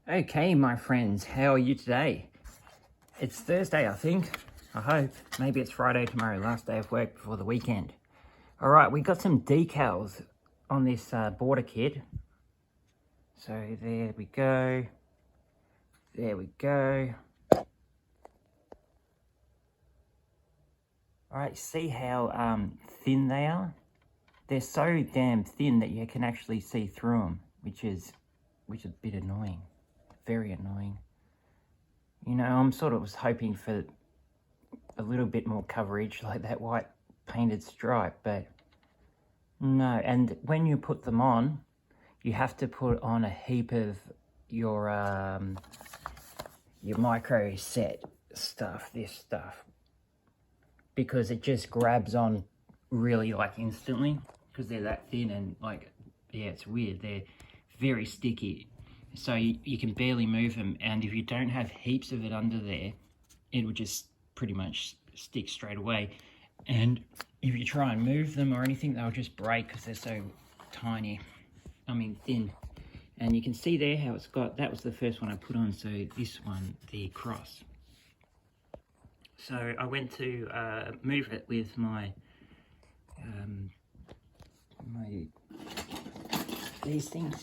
Okay, my friends, how are you today? It's Thursday, I think. I hope. Maybe it's Friday tomorrow, last day of work before the weekend. All right, we got some decals on this border kit. So there we go. There we go. All right, see how thin they are? They're so damn thin that you can actually see through them, which is a bit annoying. Very annoying. You know, I'm sort of was hoping for a little bit more coverage like that white painted stripe, but no. And when you put them on, you have to put on a heap of your micro set stuff, this stuff, because it just grabs on really like instantly because they're that thin and like, yeah, it's weird. They're very sticky. So you can barely move them, and if you don't have heaps of it under there, it will just pretty much stick straight away. And if you try and move them or anything, they'll just break because they're so tiny, I mean thin. And you can see there how it's got, that was the first one I put on, so this one, the cross. So I went to move it with my, these things.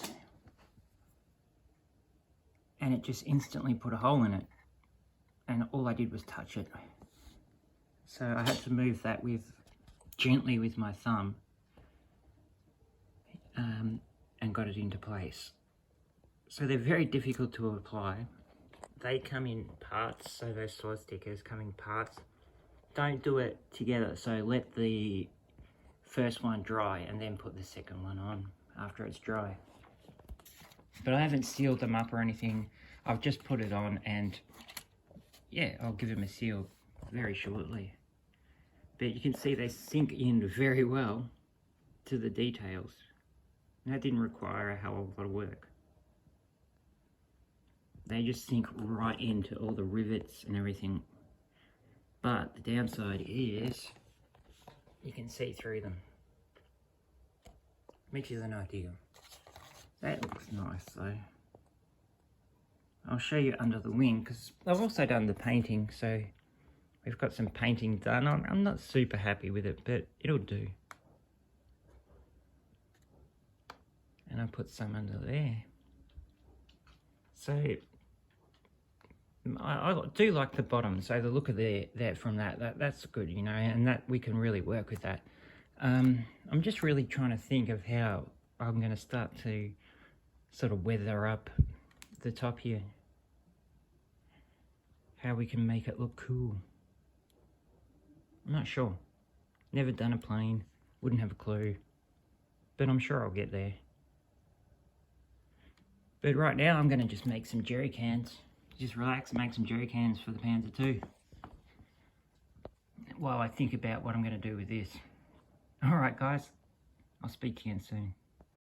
And it just instantly put a hole in it, and all I did was touch it. So I had to move that gently with my thumb, and got it into place. So they're very difficult to apply. They come in parts, so those sword stickers come in parts. Don't do it together, so let the first one dry and then put the second one on after it's dry. But I haven't sealed them up or anything. I've just put it on, and yeah, I'll give them a seal very shortly. But you can see they sink in very well to the details. And that didn't require a hell of a lot of work. They just sink right into all the rivets and everything. But the downside is you can see through them, which isn't ideal. That looks nice though. I'll show you under the wing because I've also done the painting, so we've got some painting done. I'm not super happy with it, but it'll do. And I put some under there. So I do like the bottom, so the look of that from that's good, you know, and that we can really work with that. I'm just really trying to think of how I'm going to start to sort of weather up the top here. How we can make it look cool. I'm not sure. Never done a plane, wouldn't have a clue. But I'm sure I'll get there. But right now I'm going to just make some jerry cans. Just relax and make some jerry cans for the Panzer II, while I think about what I'm going to do with this. Alright guys, I'll speak to you again soon.